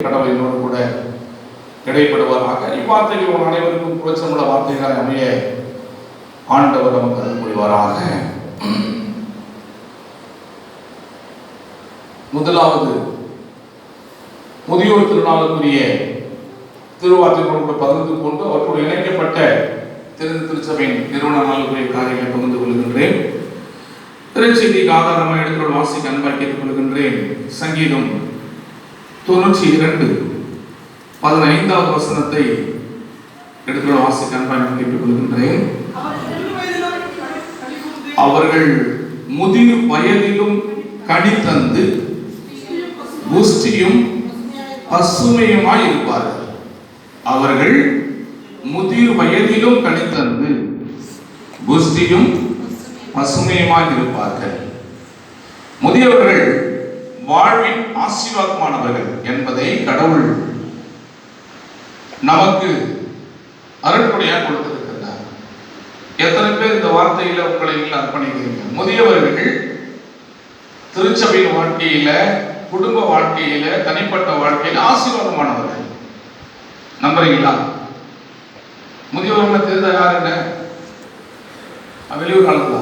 கடவுள் என்னோடு கூட இடைப்படுவாராக. இவ்வார்த்தைகள் உங்கள் அனைவருக்கும் புரட்சமுள்ள வார்த்தைகளை அமைய ஆண்டவர் நமக்கு அருள் புரிவாராக. முதலாவது முதியோர் திருநாளுக்குரிய திருவார்த்தைகளோடு பகிர்ந்து கொண்டு அவற்றோடு இணைக்கப்பட்ட திருச்சபையின் நிறுவன நாளுக்குரிய காரியங்களை பகிர்ந்து கொள்கின்றேன். திருச்செய்திக்கு ஆதாரமாக எடுத்துள்ள வாசிக்க அன்பாக கேட்டுக் கொள்கின்றேன். சங்கீதம் 92:15 வசனத்தை எடுத்துள்ள வாசிக்க அன்பாக கேட்டுக் கொள்கின்றேன். அவர்கள் முதிர் வயதிலும் கனி தந்து புஷ்டியும் பசுமையுமாய் இருப்பார்கள். அவர்கள் முதிர் வயதிலும் கனி தந்து புஷ்டியும் பசுமையுமாய் இருப்பார்கள். முதியவர்கள் வாழ்வின் ஆசீர்வாதமானவர்கள் என்பதை கடவுள் நமக்கு அருட்கொடையாக கொடுத்திருக்கிறார். எத்தனை பேர் இந்த வார்த்தையில உங்களை அர்ப்பணிக்கிறீங்க? முதியவர்கள் திருச்சபையின் வாழ்க்கையில, குடும்ப வாழ்க்கையில, தனிப்பட்ட வாழ்க்கையில ஆசீர்வாதமானவர்கள். நம்புறீங்களா? முதியவர்களை தெரிந்த யாருங்க? வெளியூர் காலத்துல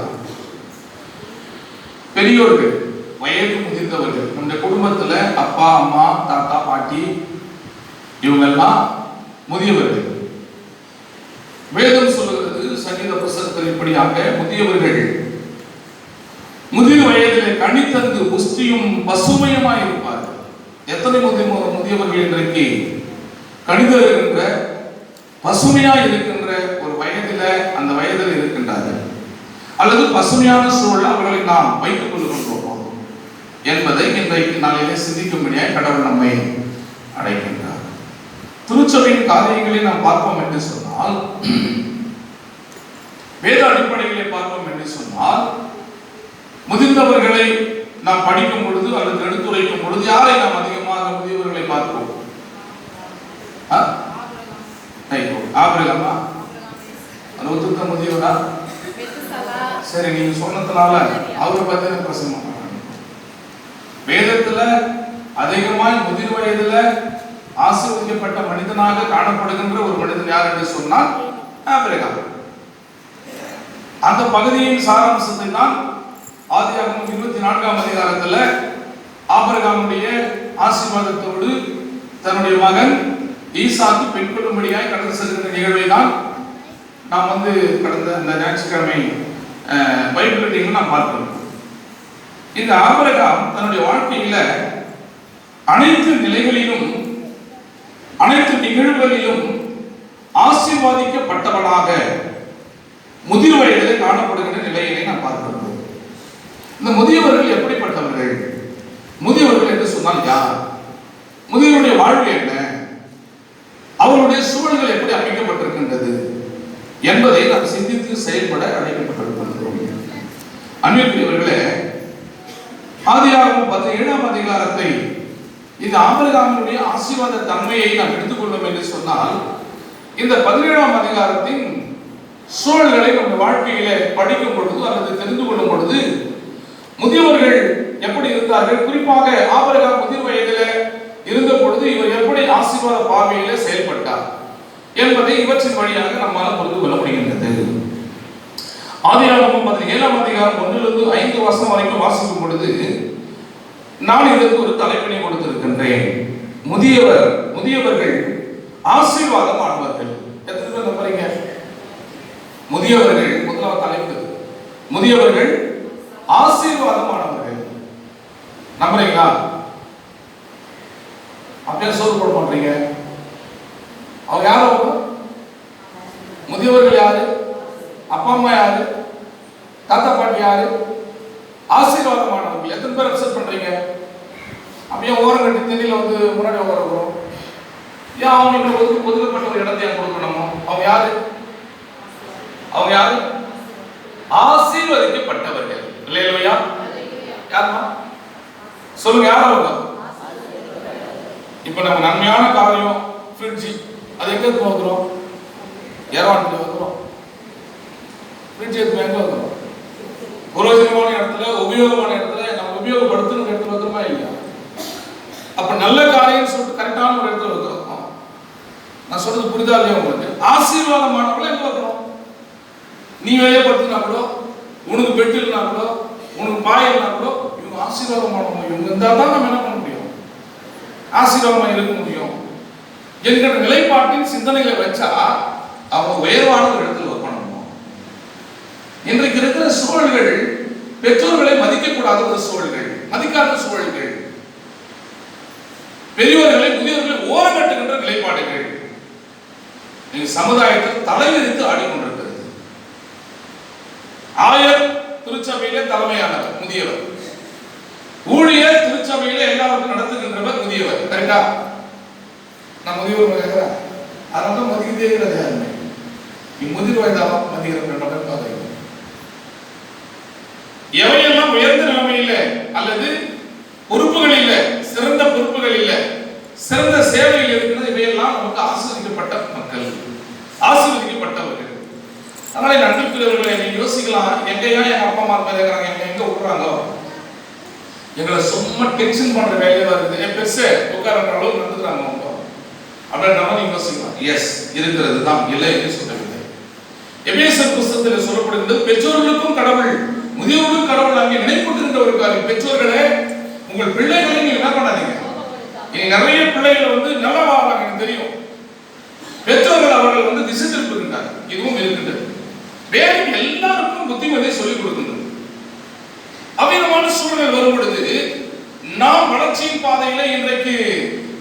பெரியோர்கள், வயது முதிர்ந்தவர்கள், நம்முடைய குடும்பத்துல அப்பா, அம்மா, தாத்தா, பாட்டி, இவங்கெல்லாம் முதியவர்கள். வேதம் சொல்லுகிறது சங்கீத புஸ்தகத்தில் இப்படியாக, முதியவர்கள் முதிர் வயதிலே கனி தந்து புஷ்டியும் பசுமையுமாய் இருப்பார்கள். எத்தனை முதியவர்கள் இன்றைக்கு கனி தருகின்ற, பசுமையாய் இருக்கின்ற ஒரு வயதில, அந்த வயதில் இருக்கின்றார்கள், அல்லது பசுமையான சூழல் அவர்களை நாம் வைத்துக் கொள்கின்றோம் என்பதை இன்றைக்கு நாளிலே சிந்திக்கும்படியாக கடவுள் நம்மை அழைக்கின்றார். திருச்சபையின் காரியங்களை நாம் பார்ப்போம் என்று சொன்னால், வேத அடிப்படைகளை பார்ப்போம் என்று சொன்னால், முதிர்ந்தவர்களை நாம் படிக்கும் பொழுது அல்லது எடுத்துரைக்கும் பொழுது யாரை நாம் அதிகமாக முதியவர்களை பார்ப்போம்? ஆபிரகாமா? அது ஒத்துக்க முதியவரா? சரி, நீங்க சொன்னதுனால அவரை பத்தி பிரசங்கம் பண்ண. வேதத்துல அதிகமாய் முதிர் வயதுல ஆசீர்வதிக்கப்பட்ட மனிதனாக காணப்படுகின்ற ஒரு மனிதன் யார் என்று சொன்னால் ஆபிரகாம். அந்த பகுதியின் சாராம்சத்தை தான் ஆதியாகமம் 24ஆம் அதிகாரத்துல ஆபிரகாமுடைய ஆசீர்வாதத்தோடு தன்னுடைய மகன் ஈசாக்கு பெண் கொள்ளும்படியாய் கடந்து செல்கின்ற நிகழ்வை தான் நாம் கடந்த அந்த ஞாயிற்றுக்கிழமை பைபிள் ரீடிங்ல நாம் பார்க்கிறோம். இந்த ஆபிரகாம் தன்னுடைய வாழ்க்கையில அனைத்து நிலைகளிலும், அனைத்து நிகழ்வுகளிலும் ஆசீர்வாதிக்கப்பட்டவனாக முதிர் வயதில் காணப்படுகின்ற நிலையினை நாம் பார்க்கிறோம். இந்த முதியவர்கள் எப்படிப்பட்டவர்கள்? முதியவர்கள் என்று சொன்னால் யார்? முதியவருடைய வாழ்வு என்ன? அவருடைய சூழல்கள் எப்படி அமைக்கப்பட்டிருக்கின்றது என்பதை நாம் சிந்தித்து செயல்பட அழைக்கப்பட்டிருக்கின்றோம். அன்பிற்குரியவர்களே, ஆதியாகமம் 17ஆம் அதிகாரத்தை, இந்த ஆபிரகாமினுடைய ஆசீர்வாத தன்மையை நாம் எடுத்துக்கொள்ளும் என்று சொன்னால், இந்த 17ஆம் அதிகாரத்தின் சூழல்களை நம்ம வாழ்க்கையில படிக்கும் பொழுது அல்லது தெரிந்து கொள்ளும் பொழுது, முதியவர்கள் எப்படி இருந்தார்கள், குறிப்பாக ஆபிரகாம் முதிர் வயதில இருந்த பொழுது இவர் எப்படி ஆசீர்வாத பார்வையில செயல்பட்டார் என்பதை இவற்றின் வழியாக நம்மால் புரிந்து கொள்ள முடிகின்றது. ஆதியாகமம் 17ஆம் அதிகாரம் 1-5 வசனம் வரைக்கும் வாசிக்கும் பொழுது நான் இதற்கு ஒரு தலைப்பினை கொடுத்திருக்கின்றேன். முதியவர்கள் ஆசீர்வாதமானவர்கள். எத்தனை பேர் நம்புறீங்க? முதியவர்கள் முதலாவது தலைப்பு, முதியவர்கள் ஆசீர்வாதமானவர்கள். நம்புறீங்களா? அப்படியே சோறு போட மாட்டீங்க. அவங்க யாரு? முதியவர்கள் யாரு? அப்பா அம்மா யாரு? தாத்தா பாட்டி யாரு? ஆசீர்வாதமானவர்கள். எத்தனை பேர் அக்செப்ட் பண்றீங்க? அப்படியே ஓரம் கட்டி திண்ணில முன்னாடி ஓரம். ஏன் அவங்களுக்கு ஒதுக்கப்பட்ட ஒரு இடத்தை கொடுக்கணுமோ? அவங்க யாரு? அவங்க யாரு? ஆசீர்வதிக்கப்பட்டவர்கள். இல்லையா? யாருமா சொல்லுங்க, யார் அவங்க? இப்ப நம்ம நன்மையான காரியம் ஃப்ரிட்ஜ், அது எங்க இருக்கு வந்துடும்? ஏர்வாண்டில் வந்துடும். ஃப்ரிட்ஜ் எதுக்கு எங்க வந்துடும்? பிரயோஜனமான இடத்துல, உபயோகமான இடத்துல, நம்ம உபயோகப்படுத்தணும் இடத்துல வந்துருமா இல்லையா? அப்ப நல்ல காரியம் சொல்லிட்டு கரெக்டான ஒரு இடத்துல வைக்கிறோம். நான் சொல்றது புரிதா இல்லையா உங்களுக்கு? ஆசீர்வாதமானவங்களும் எங்க வைக்கணும்? நீ வெளியே படுத்துனா கூட, உனக்கு பெட்டு இல்லைனா கூட, உனக்கு பாய் இல்லைனா கூட, இவங்க ஆசீர்வாதமானவங்க, இவங்க இருந்தால் தான் நம்ம என்ன பண்ண முடியும்? ஆசீர்வாதமா இருக்க முடியும் என்கிற நிலைப்பாட்டின் சிந்தனைகளை வச்சா அவங்க உயர்வான ஒரு இடத்துல வைக்கணும். இன்றைக்கு இருக்கிற சூழல்கள் பெற்றோர்களை மதிக்கக்கூடாத ஒரு சூழல்கள், மதிக்காத சூழல்கள், பெரியவர்களை முதியவர்களை ஓரங்கட்டுகின்ற நிலைப்பாடுகள் சமுதாயத்தில் தலைவிரித்து ஆடிக்கொண்டிருக்கிறது. ஆயர் திருச்சபையிலே தலைமையானவர் முதியவர், ஊழியர் திருச்சபையில எல்லாருக்கும் நடத்துகின்றவர் முதியவர். கரெக்டா? நான் முதியவர் கேட்கிறேன், அதனால மதிக்கதே கிடையாது. யாருமே நீ முதிர் வயதாக மதிக்கிற எவையெல்லாம் உயர்ந்த நிலைமையில அல்லது பொறுப்புகள் இல்ல, சிறந்த பொறுப்புகள் இல்ல, சிறந்த சேவையில் இருக்கிறது, இவையெல்லாம் நமக்கு ஆசீர்வதிக்கப்பட்ட மக்கள், ஆசீர்வதிக்கப்பட்டவர்கள். அதனால நன்றிக்குரியவர்களை நீங்க யோசிக்கலாம், எங்கேயா எங்க அப்பா அம்மா மேல இருக்கிறாங்க, எங்க விடுறாங்க, எங்களை சும்மா டென்ஷன் பண்ற வேலையா இருக்குது, என் பெருசு உட்கார்ற அளவுக்கு நடந்துக்கிறாங்க அவங்க அப்படின்ற நீங்க யோசிக்கலாம். எஸ், இருக்கிறது தான், இல்லை என்று சொல்லவில்லை. எபேசியர் புத்தகத்தில் சொல்லப்படுகிறது, பெற்றோர்களுக்கும் கடவுள் முதியோர்களுக்கும் கடவுள் அங்கே நினைப்பூட்டுகின்ற ஒரு காரியம். பெற்றோர்களே, உங்கள் பிள்ளைகளை நீங்க என்ன பண்ணாதீங்க. இனி நிறைய பிள்ளைகள் நல்லா வாழ்றாங்க, எனக்கு தெரியும். பெற்றோர்கள் அவர்கள் திசை திருப்புகின்றார், இதுவும் இருக்கின்றது. வேறு எல்லாருக்கும் புத்திமதியை சொல்லிக் கொடுக்கின்றது. அவ்விதமான சூழல் வரும் பொழுது நாம் வளர்ச்சியின் பாதையில இன்றைக்கு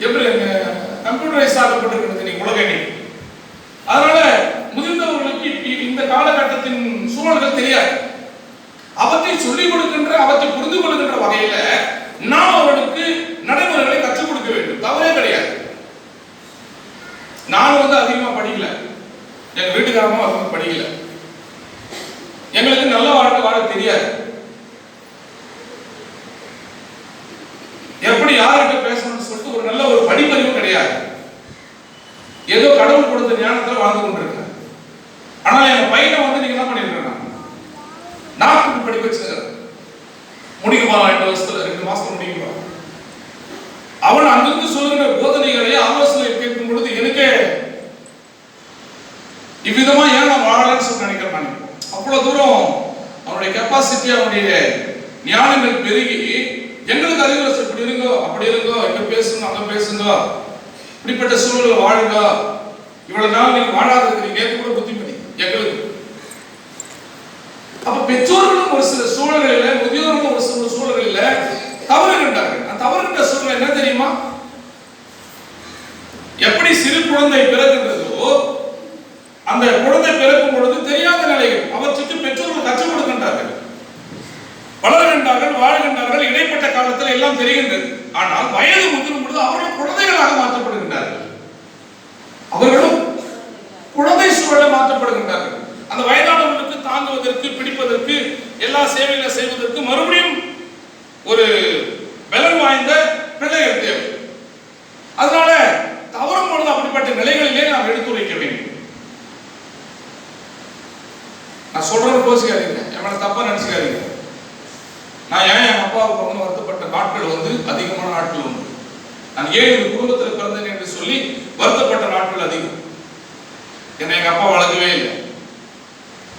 எப்படி கம்ப்யூட்டரைஸ் ஆகப்பட்டிருக்கிறது நீங்க உலக. அதனால முதிர்ந்தவர்களுக்கு இந்த காலகட்டத்தின் சூழல்கள் தெரியாது. அவற்றை சொல்லிக் கொடுக்கின்ற, அவற்றை புரிந்து கொள்கின்ற வகையில நாம் அவர்களுக்கு நடைமுறைகளை கற்றுக் கொடுக்க வேண்டும். தவறே கிடையாது. நான் அதிகமா படிக்கல, எங்க வீட்டுக்காரமா அதிகமா படிக்கல, எங்களுக்கு நல்ல வாழ்க்கை வாழ தெரியாது, எப்படி யார்கிட்ட பேசணும்னு சொல்லிட்டு ஒரு நல்ல ஒரு படிப்பறிவு கிடையாது. ஏதோ கடவுள் கொடுத்த ஞானத்துல வாழ்ந்து கொண்டிருக்க. ஆனா என் பையனை நீங்க என்ன பண்ணிருக்க, நாட்டுக்கு படிக்க வச்சு முடிக்குமா, 2 வருஷத்துல 2 மாசத்துல முடிக்குமா. அவன் அங்கிருந்து சொல்லுகிற போதனைகளை ஆலோசனை கேட்கும் பொழுது எனக்கே இவ்விதமா ஏன் நான் வாழலாம்னு சொல்லி நினைக்கிறேன். அவ்வளவு தூரம் அவனுடைய கெப்பாசிட்டி, அவனுடைய ஞானங்கள் பெருகி எங்களுக்கு அறிவுரை இப்படி இருங்கோ, அப்படி இருங்கோ, எங்க பேசுங்க, அங்க பேசுங்க, இப்படிப்பட்ட சூழல்கள் வாழுங்க, இவ்வளவு நாள் நீங்க வாழாத இருக்கிறீங்க, கூட புத்திமதி எங்களுக்கு. அப்ப பெற்றோர்களும் ஒரு சில சூழல்களில், முதியோர்களும் ஒரு சில சூழல்களில் தவறுகின்றார்கள். தவறுகின்ற சூழல் என்ன தெரியுமா? எப்படி சிறு குழந்தை பிறகுன்றதோ அந்த குழந்தை பிறக்கும் பொழுது தெரியாத நிலைகள் அவற்றுக்கு பெற்றோர்கள் கற்றுக் கொடுக்கின்றார்கள், வளர்கின்றார்கள், வாழ்கின்றார்கள். இடைப்பட்ட காலத்தில் எல்லாம் தெரிகின்றது. ஆனால் வயது முதிரும் பொழுது அவர்கள் குழந்தைகளாக மாற்றப்படுகின்றார்கள். அவர்களும் குழந்தை சூழலை மாற்றப்படுகின்றார்கள். அந்த வயதானவர்களுக்கு தாங்குவதற்கு, பிடிப்பதற்கு, எல்லா சேவைகளை செய்வதற்கு மறுபடியும் ஒரு பலம் வாய்ந்த பிள்ளைகள் தேவை. அதனால தவறும் பொழுது அப்படிப்பட்ட நிலைகளிலே நாம் எடுத்துரைக்க வேண்டும். நான் சொல்றது யோசிக்காதீங்க, எவ்வளவு தப்பா நினைச்சுக்காதீங்க. நான் ஏன் என் அப்பாவுக்கு வருத்தப்பட்ட நாட்கள் அதிகமான நாட்கள் உண்டு. நான் 7 குடும்பத்தில் பிறந்தேன் என்று சொல்லி வருத்தப்பட்ட நாட்கள் அதிகம். என்னை எங்க அப்பா வளர்க்கவே இல்லை,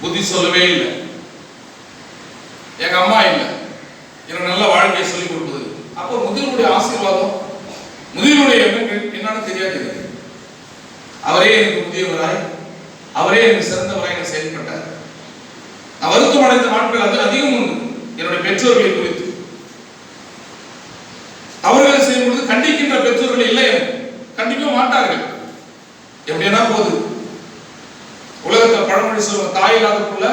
புத்தி சொல்லவே இல்லை, எங்க அம்மா இல்லை எனக்கு நல்ல வாழ்க்கையை சொல்லிக் கொடுப்பது. அப்போ முதியவருடைய ஆசீர்வாதம், முதியவருடைய எண்ணங்கள் என்னன்னு தெரியாது. அவரே எனக்கு முதியவராய், அவரே எனக்கு சிறந்தவராய் எனக்கு செயல்பட்டார். நான் வருத்தம் அடைந்த நாட்கள் அதிகம் உண்டு என்னுடைய பெற்றோர்களை குறித்து. அவர்களை செய்யும் பொழுது கண்டிக்கின்ற பெற்றோர்கள் இல்லை, கண்டிக்க மாட்டார்கள். எப்படின்னா போது உலகத்தில் பழமொழி சொல்லுவாங்க, தாய் இல்லாத புள்ள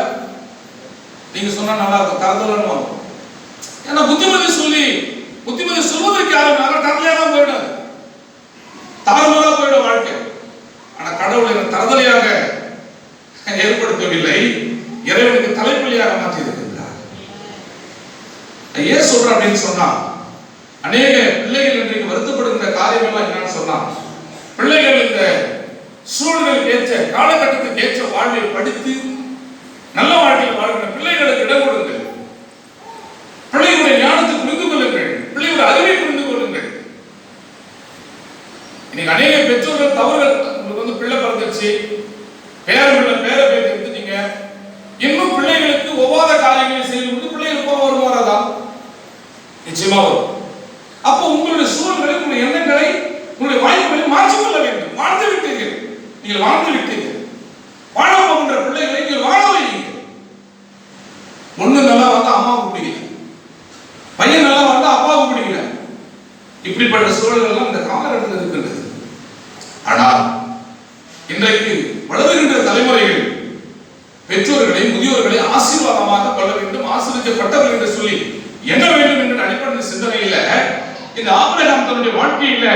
நீங்க சொன்னா நல்லா இருக்கும், தரதலன்னு. ஏன்னா புத்திமதி சொல்வதற்கு யாரும் தரலையா தான் போயிடாது, தாறுமாறா போயிடும் வாழ்க்கை. ஆனா கடவுளை தரதலையாக ஏற்படுத்தவில்லை, இறைவனுக்கு தலைப்பள்ளியாக மாற்றி இருக்கின்றார். ஏன் சொல்ற அப்படின்னு சொன்னா, அநேக பிள்ளைகள் இன்றைக்கு வருத்தப்படுகின்ற காரியம் எல்லாம் என்னன்னு சொன்னா, பிள்ளைகள் இந்த சூழலுக்கு ஏற்ற, காலகட்டத்துக்கு ஏற்ற வாழ்வை படித்து நல்ல வாழ்க்கையில் வாழ்கிற பிள்ளைகளுக்கு இடம் கொடுங்கள். பிள்ளைகளுடைய ஞானத்தை புரிந்து கொள்ளுங்கள், பிள்ளைகளுடைய அறிவை புரிந்து கொள்ளுங்கள். இன்னைக்கு அநேக பெற்றோர்கள் தவறுகள், உங்களுக்கு வந்து பிள்ளை பிறந்துச்சு, பேர பேர் எடுத்துட்டீங்க, இன்னும் பிள்ளைகளுக்கு ஒவ்வாத காரியங்களை செய்து கொடுத்து பிள்ளைகளுக்கு கோபம் வருமா வராதா? நிச்சயமா வரும். அப்போ உங்களுடைய சூழல்களை, உங்களுடைய எண்ணங்களை, உங்களுடைய வாய்ப்புகளை மாற்றிக்கொள்ள வேண்டும். வாழ்ந்து விட்டீர்கள், நீங்கள் வாழ்ந்து விட்டீர்கள். வாழ போகின்ற பிள்ளைகளை நீங்கள் வாழ வைங்க. ஒண்ணு நல்லா வந்தா அம்மாவுக்கு பிடிக்கல, பையன் நல்லா வந்தா அப்பாவுக்கு பிடிக்கல. இப்படிப்பட்ட சூழல்கள் இந்த காலகட்டத்தில் இருக்கின்றது. ஆனால் இன்றைக்கு வளருகின்ற தலைமுறைகள் பெற்றோர்களை, முதியோர்களை ஆசீர்வாதமாக கொள்ள வேண்டும், ஆசீர்வதிக்கப்பட்டவர்கள் என்று சொல்லி என்ன வேண்டும் என்ற அடிப்படை சிந்தனையில இந்த ஆபிரகாம் தன்னுடைய வாழ்க்கையில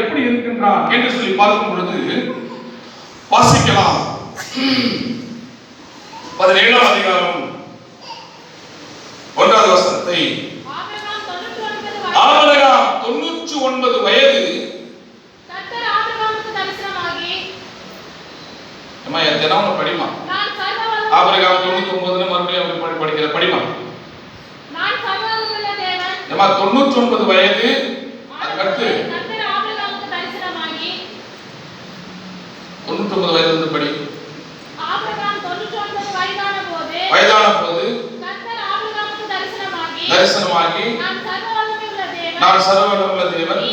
எப்படி இருக்கின்றான் என்று சொல்லி பார்க்கும் பொழுது வாசிக்கலாம். 17ஆம் அதிகாரம் 1வது வசனத்தை. ஆபிரகாம் 99 வயது கர்த்தர் ஆபிரகாமுக்கு தரிசனமாகி, அம்மா எத்தனை படிமா? ஆபிரகாம் 99 மறுபடியும் அவர் படிக்கிற படிமா. நான் சர்வவல்லமையுள்ள தேவன். அம்மா 99 வயது கர்த்தர் ஆபிரகாமுக்கு தரிசனமாகி. 99 வயது படி. ஆபிரகாம் 99 வயதான போது கர்த்தர் ஆபிரகாமுக்கு தரிசனமாகி நான் சர்வவல்லமையுள்ள தேவன்,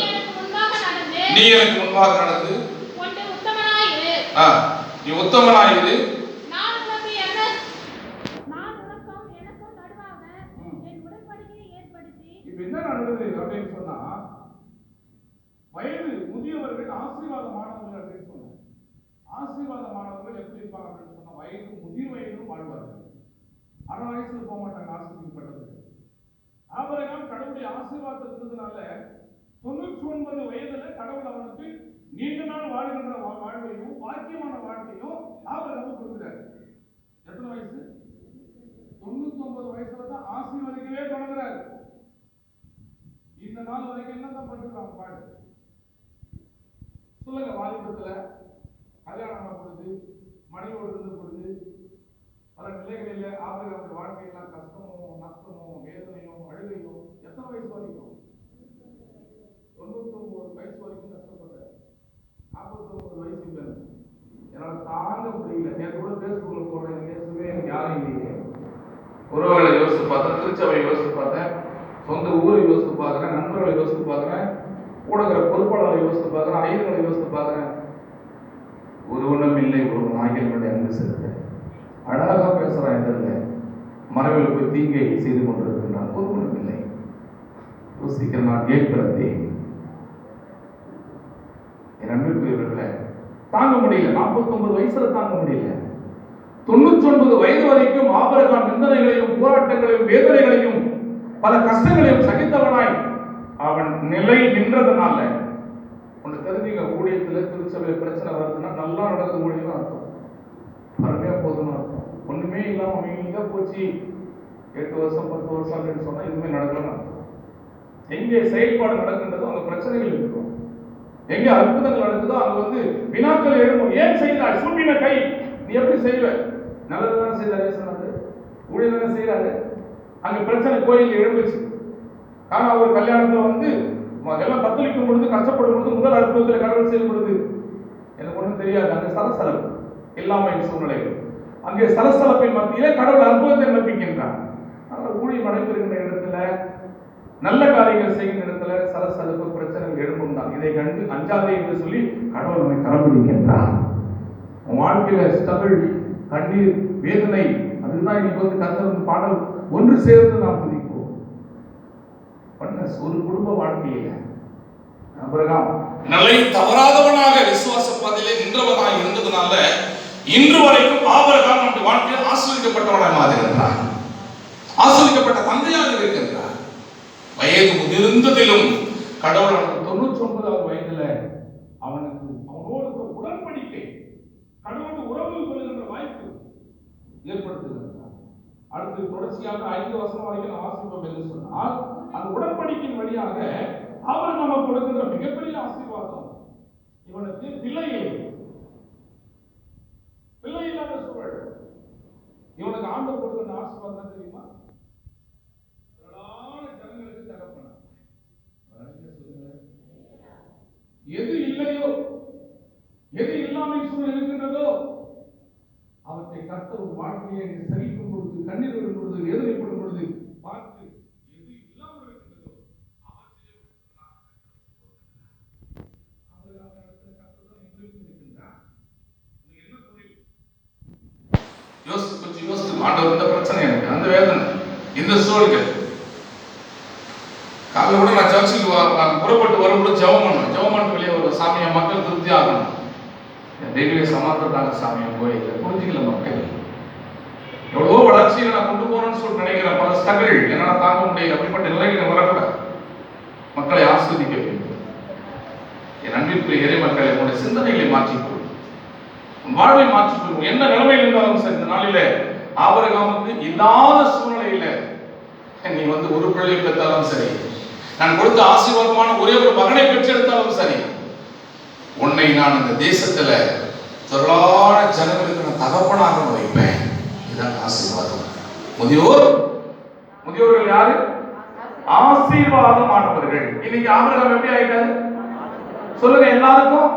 நீ எனக்கு முன்பாக நடந்து நீ உத்தமனாயிரு, நான் உனக்கும் எனக்கும் நடுவாக என் உடன்படிக்கையை ஏற்படுத்தி. இப்போ என்ன நடக்குது அப்படின்னு சொன்னா, வயது முதியவர்கள் ஆசீர்வாதமானவர்கள் அப்படின்னு சொன்னாங்க. ஆசீர்வாதமானவர்கள் எப்படி இருப்பாங்க அப்படின்னு சொன்னா, வயது முதிர் வயதிலும் வாழ்வார்கள். 60 வயசுல போக மாட்டாங்க ஆசீர்வதிக்கப்பட்டது. ஆபிரகாம் கடவுளுடைய ஆசீர்வாதத்தை இருந்ததுனால 99 வயதுல கடவுள் அவனுக்கு நீண்ட நாள் வாழ்கின்ற வாழ்வையும் பாக்கியமான வாழ்க்கையும் ஆபிரகாம் கொடுக்கிறார். எத்தனை வயசு? 99 வயசுல தான் ஆசீர்வதிக்கவே தொடங்குறார். இந்த நாள் வரைக்கும் என்னதான் பண்ணிருக்காங்க பாடு சொல்லுங்க. வாலிபத்துல கல்யாணம் பொழுது, மனைவியோடு இருந்த பொழுது, பல நிலைகளில ஆபிரகாமுடைய வாழ்க்கையெல்லாம் கஷ்டமோ, நஷ்டமோ, வேதனையோ, அழுகையோ. எத்தனை வயசு வரைக்கும்? 99 வயசு வரைக்கும் கஷ்டப்பட்டார். 49 வயசு மேல என்னால் தாங்க முடியல. நேற்று கூட பேஸ்புக்ல போடுறேன், இயேசுவே எனக்கு யாரும் இல்லையே. உறவுகளை யோசித்து பார்த்தேன், திருச்சபையை யோசித்து பார்த்தேன், சொந்த ஊரை யோசித்து பார்க்குறேன், நண்பர்களை யோசித்து பார்க்குறேன், கூடங்கிற பொறுப்பாளர்களை யோசித்து பார்க்குறேன், ஐயர்களை யோசித்து பார்க்குறேன். ஒருவனும் இல்லை, ஒருவன் ஆகியவனுடைய அன்பு செலுத்த. அழகாக பேசுறான், தெரியல மரபில் போய் தீங்கை செய்து கொண்டிருக்கின்றான். ஒருவனும் இல்லை. யோசிக்கிற நான் கேட்கிறேன். என் அன்பிற்குரியவர்களை தாங்க முடியல. 49 வயசுல தாங்க முடியல. 99 வயது வரைக்கும் ஆபிரகாம் நிந்தனைகளையும், போராட்டங்களையும், வேதனைகளையும், பல கஷ்டங்களையும் சகித்தவனாய் அவன் நிலை நின்றதுனால, உனக்கு தெரிஞ்சுங்க, ஊழியத்தில் திருச்சபையில் பிரச்சனை வருதுன்னா நல்லா நடக்குது ஊழியம் அர்த்தம், அருமையா போதும்னு அர்த்தம். ஒண்ணுமே இல்லாம அமைதியா போச்சு 8 வருஷம் 10 வருஷம் அப்படின்னு சொன்னா எதுவுமே நடக்கலன்னு அர்த்தம். எங்கே செயல்பாடு நடக்கின்றதோ அங்க பிரச்சனைகள் இருக்கும். எங்க அற்புதங்கள் நடக்குதோ அங்க வந்து வினாக்கள் எழும். ஏன் செய்தாய்? சூழ்நிலை கை நீ எப்படி செய்வ? நல்லதுதானே செய்தாரு, சொன்னாரு, ஊழியம் தானே செய்யறாரு. அங்க பிரச்சனை கோயில் எழுந்துச்சு. ஆனா அவர் கல்யாணத்துல வந்து எல்லாம் தத்தளிக்கும் பொழுது, கஷ்டப்படும் பொழுது, முதல் அற்புதத்தில் கடவுள் செய்யும் பொழுது எனக்கு ஒன்றும் தெரியாது. அங்கே சலசலப்பு இல்லாம சூழ்நிலைகள், அங்கே சலசலப்பின் மத்தியிலே கடவுள் அற்புதத்தை நடப்பிக்கின்றார். ஆனால் ஊழியம் நடைபெறுகின்ற இடத்துல, நல்ல காரியங்கள் செய்கின்ற இடத்துல சலசலப்பு பிரச்சனைகள் எழுப்பும் தான். இதை கண்டு அஞ்சாதே என்று சொல்லி கடவுள் நம்மை கரம்பிடிக்கின்றார். வாழ்க்கையில ஸ்ட்ரகிள், கண்ணீர், வேதனை, அதுதான் இன்னைக்கு வந்து கர்த்தர் பாடல் ஒன்று சேர்ந்து நாம் துதிப்போம். ஒரு குடும்ப வாழ்க்கையில ஆபிரகாம் நிலை தவறாதவனாக விசுவாச பாதையிலே நின்றவனாக இருந்ததுனால இன்று வரைக்கும் ஆபிரகாம் நம்முடைய வாழ்க்கையில் ஆசீர்வதிக்கப்பட்டவனாக மாறுகின்றார். ஆசீர்வதிக்கப்பட்ட தந்தையாக இருக்கின்றார். வயது முதிர்ந்ததிலும் கடவுள் 99வது வயதுல அவனோடு உடன்படிக்கை, கடவுளோடு உறவு கொள்கின்ற வாய்ப்பு ஏற்படுத்துகின்றார். அடுத்து தொடர்ச்சியாக 5 வருஷம் வரைக்கும் ஆசீர்வாதம் என்று சொன்னால், அந்த உடன்படிக்கையின் வழியாக அவர் நமக்கு கொடுக்கின்ற மிகப்பெரிய ஆசீர்வாதம், இவனுக்கு பிள்ளை இல்லாத சூழல். இவனுக்கு ஆண்டவர் கொடுக்கின்ற ஆசீர்வாதம் தெரியுமா? ஜனங்களுக்கு தகப்பன. எது இல்லையோ எது இல்லாமல் சூழல் இருக்கின்றதோ அவற்றை கர்த்தர் வாழ்க்கையை சகிக்கும் பொழுது, கண்ணீர் விடும் பொழுது, வேதனைப்படும் பொழுது பார்த்து எது இல்லாமல் இருக்கின்றதோ அவற்றை யோசித்து ஆண்டவர் இந்த பிரச்சனை எனக்கு, அந்த வேதனை, இந்த சூழல்கள். காலையில் கூட நான் சர்ச்சுக்கு புறப்பட்டு வரும்போது ஜெபம் பண்ணுவேன். ஜெபம் பண்ணிட்டு வெளியே ஒரு சாமியை மக்கள் திருப்தி ஆகணும். டெய்லியே சமாதான சாமியை கோயில புரிஞ்சுக்கல மக்கள். எவ்வளவோ வளர்ச்சியை நான் கொண்டு போறேன்னு சொல்லிட்டு நினைக்கிறேன். பல ஸ்ட்ரகிள் என்னால தாங்க முடியல. அப்படிப்பட்ட நிலைகளை வரக்கூடாது. மக்களை ஆஸ்வதிக்க வேண்டும். என் அன்பிற்குரிய இறை மக்களை உங்களுடைய சிந்தனைகளை மாற்றிக்கொள்ளும், வாழ்வை மாற்றிக்கொள்ளும். என்ன நிலைமையில் இருந்தாலும் சரி, இந்த நாளில ஆபிரகாமுக்கு இல்லாத சூழ்நிலையில நீ ஒரு பிள்ளை பெற்றாலும் சரி, நான் கொடுத்த ஆசீர்வாதமான ஒரே ஒரு மகனை பெற்றெடுத்தாலும் சரி, உன்னை நான் இந்த தேசத்துல திரளான ஜனங்களுக்கு நான் தகப்பனாக வைப்பேன். இதுதான் ஆசீர்வாதம். முதியோர்கள் யாரு? ஆசீர்வாதமானவர்கள். இன்னைக்கு ஆபிரகாம் எப்படி ஆயிட்டாரு? சொல்லுங்க எல்லாருக்கும்,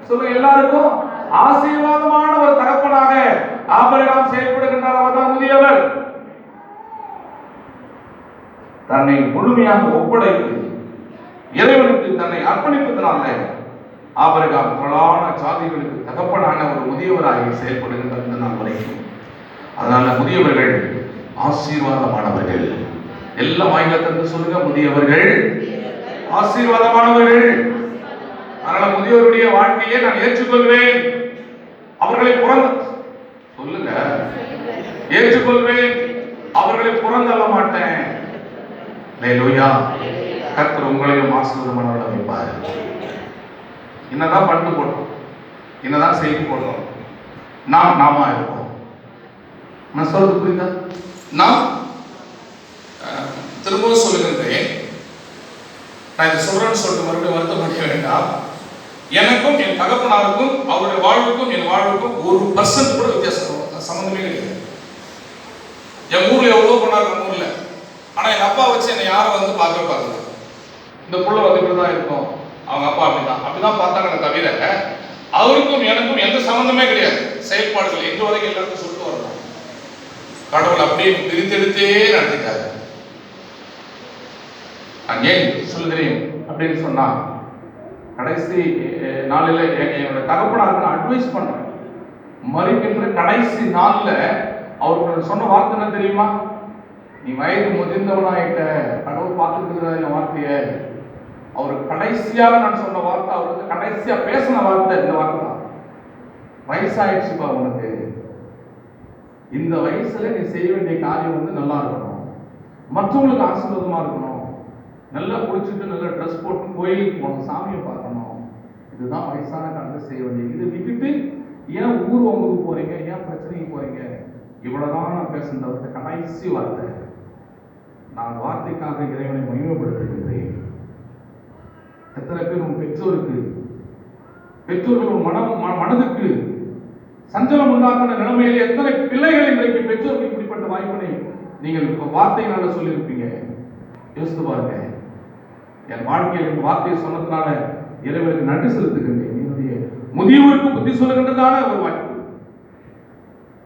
சொல்லுங்க எல்லாருக்கும். ஆசீர்வாதமான ஒரு தகப்பனாக ஆபிரகாம் செயல்படுகின்றார். அவர் தான் முதியவர். தன்னை முழுமையாக ஒப்படைத்து இறைவனுக்கு தன்னை அர்ப்பணித்ததனால ஆபிரகாம் திரளான ஜாதிகளுக்கு தகப்பனான ஒரு முதியவராக செயல்படுகின்ற இந்த நாள் வரைக்கும். அதனால முதியவர்கள் ஆசீர்வாதமானவர்கள். எல்லாம் வாய்கத்திலிருந்து சொல்லுங்க, முதியவர்கள் ஆசீர்வாதமானவர்கள். அதனால முதியோருடைய வாழ்க்கையை நான் ஏற்றுக்கொள்வேன். அவர்களை சொல்லுங்க, ஏற்றுக்கொள்வேன். அவர்களை புறந்தள்ள மாட்டேன். அல்லேலூயா. கர்த்தர் உங்களையும் ஆசீர்வாதமானவர்களாக வைப்பார். என்னதான் பட்டு போட்டோம், என்னதான் செய்தி போட்டோம், நாம இருப்போம். நான் சொல்றது புரியுதா? நான் திரும்பவும் சொல்லுகின்றேன். நான் இதை சொல்றேன்னு சொல்லிட்டு மறுபடியும் வருத்தப்பட வேண்டாம். எனக்கும் என் தகப்பனாருக்கும் அவருடைய வாழ்வுக்கும் என் வாழ்வுக்கும் 1% கூட வித்தியாசம் சம்பந்தமே கிடையாது. என் ஊர்ல எவ்வளவு பண்ணாரு நம்ம ஊர்ல. ஆனா எங்க அப்பா வச்சு என்னை யாரும் பார்க்கல. இந்த புள்ள இப்படிதான் இருக்கும், அவங்க அப்பா அப்படிதான் பார்த்தாங்க. தவிர அவருக்கும் எனக்கும் எந்த சம்பந்தமே கிடையாது. செயல்பாடுகள் இன்று வரைக்கும் எல்லாருக்கும் சொல்லிட்டு வரணும். கடவுள் அப்படியே பிரித்தெடுத்தே நடத்திட்டாரு. நான் ஏன் சொல்லுகிறேன் அப்படின்னு சொன்னா, கடைசி நாளில் என்னோட தகப்பனாருக்கு நான் அட்வைஸ் பண்ணேன். மறுக்கின்ற கடைசி நாள்ல அவருக்கு சொன்ன வார்த்தை என்ன தெரியுமா? நீ வயது முதிர்ந்தவனாயிட்ட, கடவுள் பார்த்துட்டு என் வார்த்தைய. அவருக்கு கடைசியாக நான் சொன்ன வார்த்தை, அவருக்கு கடைசியா பேசின வார்த்தை இந்த வார்த்தை தான். வயசாயிடுச்சுப்பா உனக்கு, இந்த வயசுல நீ செய்ய வேண்டிய காரியம் நல்லா இருக்கணும், மற்றவங்களுக்கு ஆசீர்வாதமா இருக்கணும், நல்லா குளிச்சுட்டு நல்லா ட்ரெஸ் போட்டு கோயிலுக்கு போகணும், சாமியை பார்க்கணும். இதுதான் வயசான காலத்தில் செய்ய வேண்டியது. இதை விட்டுட்டு ஏன் ஊர் உங்களுக்கு போறீங்க, ஏன் பிரச்சனைக்கு போறீங்க? இவ்வளவுதான் நான் பேசுகின்ற கடைசி வார்த்தை. நான் வார்த்தைக்காக இறைவனை மகிமைப்படுத்துகின்றேன். எத்தனை பேர் உன் பெற்றோர்கள் மனதுக்கு சஞ்சலம் உண்டாக்குற நிலைமையில எத்தனை பிள்ளைகள் இன்றைக்கு பெற்றோருக்கு இப்படிப்பட்ட வாய்ப்பினை நீங்கள் வார்த்தையினால சொல்லியிருப்பீங்க. யோசித்து பாருங்க. என் வாழ்க்கையில் இந்த வார்த்தையை சொன்னதுனால இறைவனுக்கு நன்றி செலுத்துகின்றேன். என்னுடைய முதியோருக்கு புத்தி சொல்லுகின்றதான ஒரு வாய்ப்பு.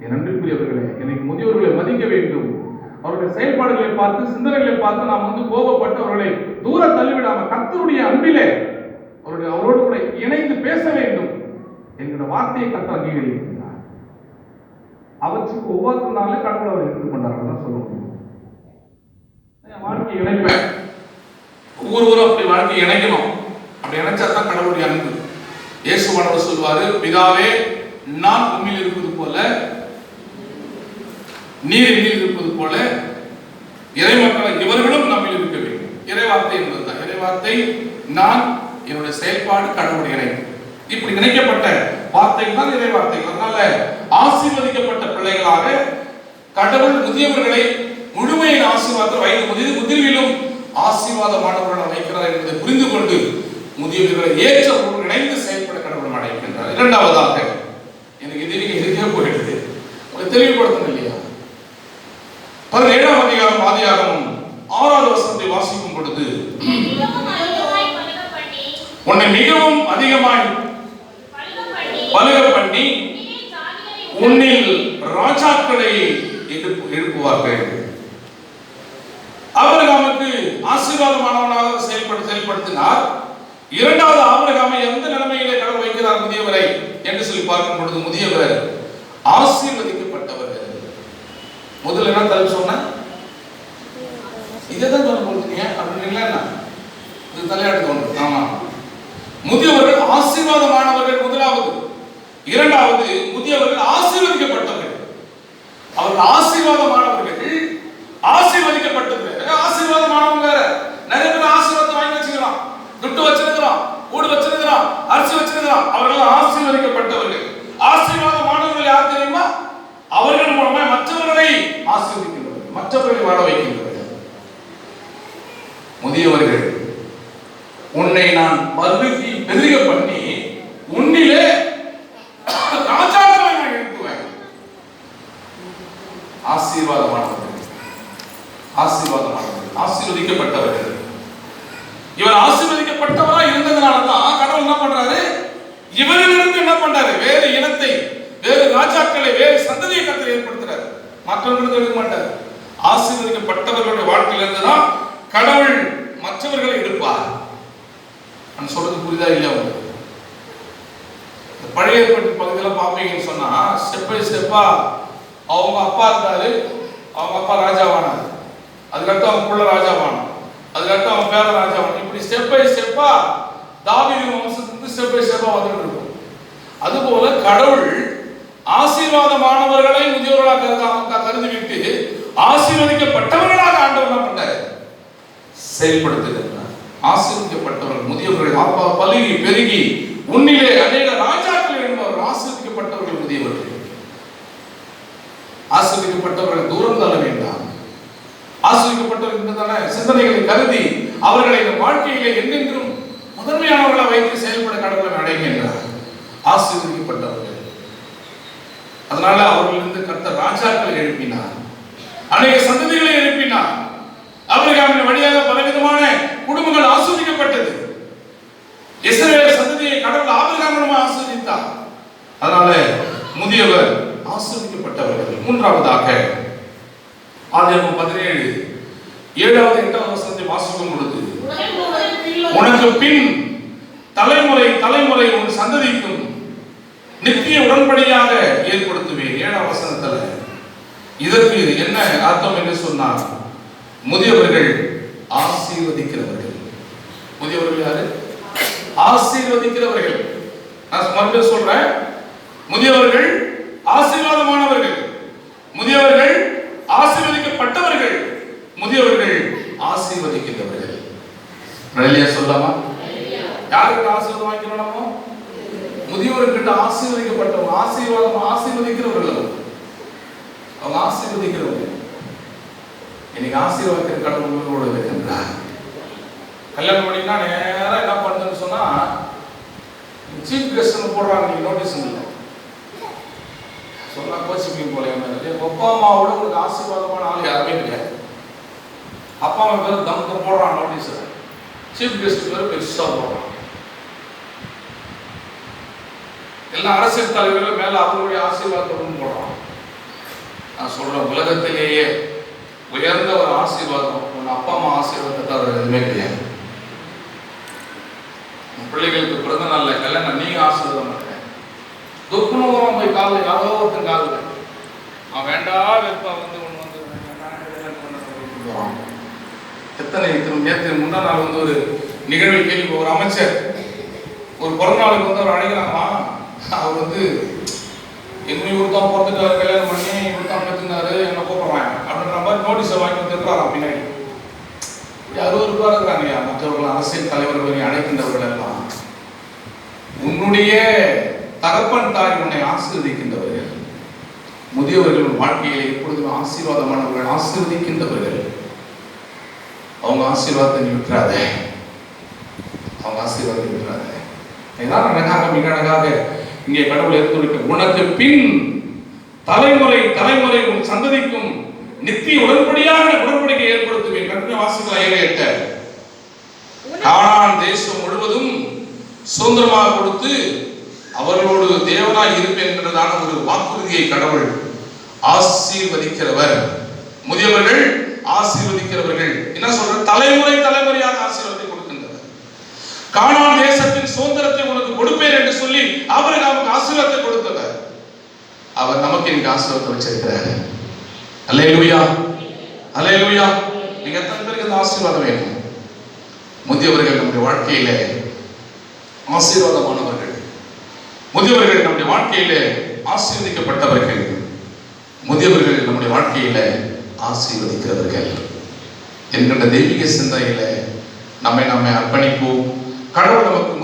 என் நன்றிக்குரியவர்களே, எனக்கு முதியோர்களை மதிக்க வேண்டும். அவருடைய செயல்பாடுகளை பார்த்து, சிந்தனைகளை பார்த்து நாம் கோபப்பட்டு அவர்களை தூர தள்ளிவிடாம கர்த்தருடைய அன்பிலே அவரோடு கூட இணைந்து பேச வேண்டும் என்கிற வார்த்தையை கர்த்தர் அங்கீகரிக்கிறார். அவற்றுக்கு ஒவ்வொருத்தனால கடவுள் அவர் எடுத்துக்கொண்டார்கள் தான் சொல்ல முடியும். வாழ்க்கை இணைப்பேன், ஒவ்வொருவரும் அப்படி வாழ்க்கை இணைக்கணும். அப்படி இணைச்சாதான் கடவுளுடைய அன்பு. இயேசுவானவர் சொல்வாரு, பிதாவே நான் உண்மையில் இருப்பது போல நீர் என்னில் இருப்பது போல இறைமக்கள் இவர்களும் நம்மில் இருக்க வேண்டும். இறைவார்த்தை என்பதுதான். இறைவார்த்தை நான், என்னுடைய செயல்பாடு கடவுளுடைய இணைப்பு. இப்படி இணைக்கப்பட்ட வார்த்தைகள் தான் இறைவார்த்தைகள். அதனால ஆசீர்வதிக்கப்பட்ட பிள்ளைகளாக கடவுள் முதியவர்களை முழுமையின் ஆசீர்வாதத்தில் வயது முதிர்விலும் ஆசீர்வாதமானவர்கள் வைக்கிறார் என்பதை புரிந்து கொண்டு முதியவர்களை ஏற்றவர்கள் இணைந்து செயல்பட கடவுள் அழைக்கின்றார். இரண்டாவதாக, எனக்கு இதுக்கே போயிடுது, உங்களை தெளிவுபடுத்தணும் இல்லையா? 17ஆம் அதிகாரம் ஆதியாகமம் 6வது வசனத்தை வாசிக்கும் பொழுது, உன்னை மிகவும் அதிகமாய் பலுக பண்ணி உன்னில் ராஜாக்களை எழுப்புவார்கள். ஆபிரகாமுக்கு ஆசீர்வாதமானவனாக செயல்படுத்தினார். இரண்டாவது, ஆபிரகாமை எந்த நிலைமையிலே கடவுள் வைக்கிறார் முதியவரை என்று சொல்லி பார்க்கும் பொழுது, முதியவர் ஆசீர்வதிக்கப்பட்டவர்கள். முதல்ல என்ன தலைப்பு சொன்ன? இதைதான் சொல்ல போறீங்க அப்படின்னு இது தலையாட்டு ஒன்று. ஆமா, முதியவர்கள் ஆசீர்வாதமானவர்கள் முதலாவது. இரண்டாவது, முதியவர்கள் ஆசீர்வதிக்கப்பட்டவர்கள். அவர்கள் ஆசீர்வாதமானவர்கள், ஆசீர்வதிக்கப்பட்டவர்கள். ஆசீர்வாதமானவங்க நிறைய பேர் ஆசீர்வாதத்தை வாங்கி வச்சுக்கிறான், துட்டு வச்சிருக்கிறான், கூடு வச்சிருக்கிறான், அரிசி வச்சிருக்கிறான். அவர்கள் ஆசீர்வதிக்கப்பட்டவர்கள். ஆசீர்வாதமானவர்கள் யார் தெரியுமா? அவர்கள் மூலமா மற்றவர்களை ஆசீர்வதிக்கிறவர்கள், மற்றவர்களை வாழ வைக்கின்றவர்கள். முதியவர்கள், உன்னை நான் பல்லுகி பெருக பண்ணி உன்னிலே ராஜாக்களை நான் எழுப்புவேன். ஆசீர்வாதமானவர்கள், ஆசீர்வாதமானவர்கள், ஆசீர்வதிக்கப்பட்டவர்கள். இவர் ஆசீர்வதிக்கப்பட்டவரா இருந்ததுனாலதான் கடவுள் என்ன பண்றாரு? இவரிலிருந்து என்ன பண்றாரு? வேறு இனத்தை, வேறு ராஜாக்களை, வேறு சந்ததியை கர்த்தர் ஏற்படுத்துறாரு. மற்றவர்களுக்கு எடுக்க மாட்டார். ஆசீர்வதிக்கப்பட்டவர்களுடைய வாழ்க்கையில இருந்துதான் கடவுள் மற்றவர்களை எடுப்பார். நான் சொல்றது புரிதா இல்லையா? பழைய ஏற்பாட்டு பகுதியெல்லாம் பார்ப்பீங்கன்னு சொன்னா, ஸ்டெப் பை ஸ்டெப்பா அவங்க அப்பா இருந்தாரு, அவங்க அப்பா ராஜாவானார், அதுக்கடுத்து அவங்க புள்ள ராஜாவானார், அதுக்கடுத்து அவங்க பேர ராஜாவானார். இப்படி ஸ்டெப் பை ஸ்டெப்பா தாவீது வம்சத்துக்கு ஸ்டெப் பை ஸ்டெப்பா வந்துட்டு இருக்கும். அதுபோல கடவுள் ஆசீர்வாதமானவர்களை முதியோர்களாக கருதிவிட்டு ஆசீர்வதிக்கப்பட்டவர்களாக ஆண்டவர் என்ன பண்ணாரு? செயல்படுத்துகிறார். ஆசீர்வதிக்கப்பட்டவர்கள் முதியவர்கள், அப்பா பலுகி பெருகி உன்னிலே அநேக ராஜாக்கள் என்பவர்கள். ஆசீர்வதிக்கப்பட்டவர்கள் முதியவர்கள். ஆசீர்வதிக்கப்பட்டவர்கள் தூரம் தள்ள வேண்டாம். ஆசீர்வதிக்கப்பட்டவர்கள் சிந்தனைகளை கருதி அவர்களை இந்த வாழ்க்கையிலே என்றென்றும் முதன்மையானவர்களை வைத்து செயல்பட கடவுளை அடைகின்றார். ஆசீர்வதிக்கப்பட்டவர்கள். அதனால அவர்களிருந்து கர்த்தர் ராஜாக்களை எழுப்பினார், அநேக சந்ததிகளை எழுப்பினார். ஆபிரகாமின் வழியாக பலவிதமான குடும்பங்கள் ஆசீர்வதிக்கப்பட்டது. இஸ்ரவேல் சந்ததியை கடவுள் ஆபிரகாம் மூலமாக ஆசீர்வதித்தார். அதனால முதியவர் ஆசீர்வதிக்கப்பட்டவர்கள். மூன்றாவதாக ஆதியாகமம் 17 7வது 8வது வசனத்தை வாசிக்கும் பொழுது, உனக்கு பின் தலைமுறை தலைமுறை உன் சந்ததிக்கும் நித்திய உடன்படியாக ஏற்படுத்துவேன். 7வது வசனத்துல இதற்கு என்ன அர்த்தம் என்று சொன்னார்? முதியவர்கள் ஆசீர்வதிக்கிறவர்கள். முதியவர்கள் யாரு? ஆசீர்வதிக்கிறவர்கள். நான் மறுபடியும் சொல்றேன், முதியவர்கள் ஆசீர்வாதமானவர்கள், முதியவர்கள் ஆசீர்வதிக்கப்பட்டவர்கள், முதியவர்கள் ஆசீர்வதிக்கிறவர்கள். நல்லையா சொல்லாமா? யாருக்கு ஆசீர்வாதம் வாங்கிக்கணும்? முதியவர்கிட்ட ஆசீர்வதிக்கப்பட்டவங்க, ஆசீர்வாதம் ஆசீர்வதிக்கிறவர்கள், அவங்க ஆசீர்வதிக்கிறவங்க. இன்னைக்கு ஆசீர்வாதத்தின் கடவுளோடு இருக்கின்றார். கல்யாணம் பண்ணினா நேரம் என்ன பண்ணுன்னு சொன்னா, சீஃப் கெஸ்ட் போடுறாங்க. நீங்க நோட்டீஸ் இல்லை சொன்னா கோச்சிப்பிங் போல. அப்பா அம்மாவோட உங்களுக்கு ஆசீர்வாதமான ஆள் யாருமே கிடையாது. அப்பா அம்மா பேர் தம்க்கு போடுறான் நோட்டீஸ், சீஃப் கெஸ்ட் பேர் பெருசா போடுறான். எல்லா அரசியல் தலைவர்கள் மேல அவங்களுடைய ஆசீர்வாதத்தோடு போடுறான். நான் சொல்றேன், உலகத்திலேயே உயர்ந்த ஒரு ஆசீர்வாதம் உன் அப்பா அம்மா ஆசீர்வாதத்தை தவிர எதுவுமே கிடையாது. பிள்ளைகளுக்கு பிறந்த நாள்ல கல்யாணம் நீங்க ஆசீர்வாதம் பண்ணுங்க. துப்புனூரம் போய் காலில் யாரோ ஒருத்தன் காலில் அவன் வேண்டா வெப்பா வந்து ஒன்று வந்து எத்தனை நேற்று முந்தா நாள் வந்து ஒரு நிகழ்வை கேள்வி, ஒரு அமைச்சர் ஒரு பிறந்தநாளுக்கு வந்து அவர் அழைக்கிறாங்களா, அவர் வந்து எங்கள் ஊர் தான் போட்டுட்டு அவர் கல்யாணம் பண்ணி இவர் தான் பேசினாரு, என்ன கூப்பிடுறாங்க அப்படின்ற மாதிரி நோட்டீஸை வாங்கி வந்துருக்காராம். பின்னாடி 60 பேர் இருக்கிறாங்க. மற்றவர்கள் அரசியல் தலைவர்களை அழைக்கின்றவர்கள் எல்லாம் உன்னுடைய தகப்பன் தாய் உன்னை ஆசீர்வதிக்கின்றவர்கள். முதியவர்கள் வாழ்க்கையில் எப்பொழுதும் ஆசீர்வாதமானவர்கள், ஆசீர்வதிக்கின்றவர்கள். அவங்க ஆசீர்வாதத்தை நீ விட்டுறாத, அவங்க ஆசீர்வாதத்தை விட்டுறாத. இதுதான் அழகாக, மிக அழகாக இங்கே கடவுள் எடுத்துரைக்க, உனக்கு பின் தலைமுறை தலைமுறை உன் சந்ததிக்கும் நித்திய உடன்படியாக உடன்படிக்கை ஏற்படுத்துவேன். கற்பனை வாசிக்கலாம் 7:8. கானான் தேசம் முழுவதும் சுதந்திரமாக கொடுத்து அவர்களோடு தேவனாய் இருப்பேன் என்கிறதான ஒரு வாக்குறுதியை கடவுள் ஆசீர்வதிக்கிறவர். முதியவர்கள் ஆசீர்வதிக்கிறவர்கள். என்ன சொல்ற? தலைமுறை தலைமுறையாக ஆசீர்வாதத்தை கொடுக்கின்றவர். கானான் தேசத்தின் சுதந்திரத்தை உனக்கு கொடுப்பேன் என்று சொல்லி ஆபிரகாமுக்கு ஆசீர்வாதத்தை கொடுத்தவர். அவர் நமக்கு இன்னைக்கு ஆசீர்வாதத்தை வச்சிருக்கிறார். அல்லேலூயா, அல்லேலூயா. நீங்க எத்தனை பேருக்கு இந்த ஆசீர்வாதம் வேணும்? முதியவர்கள் நம்முடைய வாழ்க்கையில ஆசீர்வாதமானவர்கள். முதியவர்கள் நம்முடைய வாழ்க்கையில ஆசீர்வதிக்கப்பட்டவர்கள். முதியவர்கள் நம்முடைய வாழ்க்கையில ஆசீர்வதிக்கிறவர்கள் என்கின்ற தெய்வீக சிந்தனையில நம்மை அர்ப்பணிப்போம். கடவுள் நமக்கு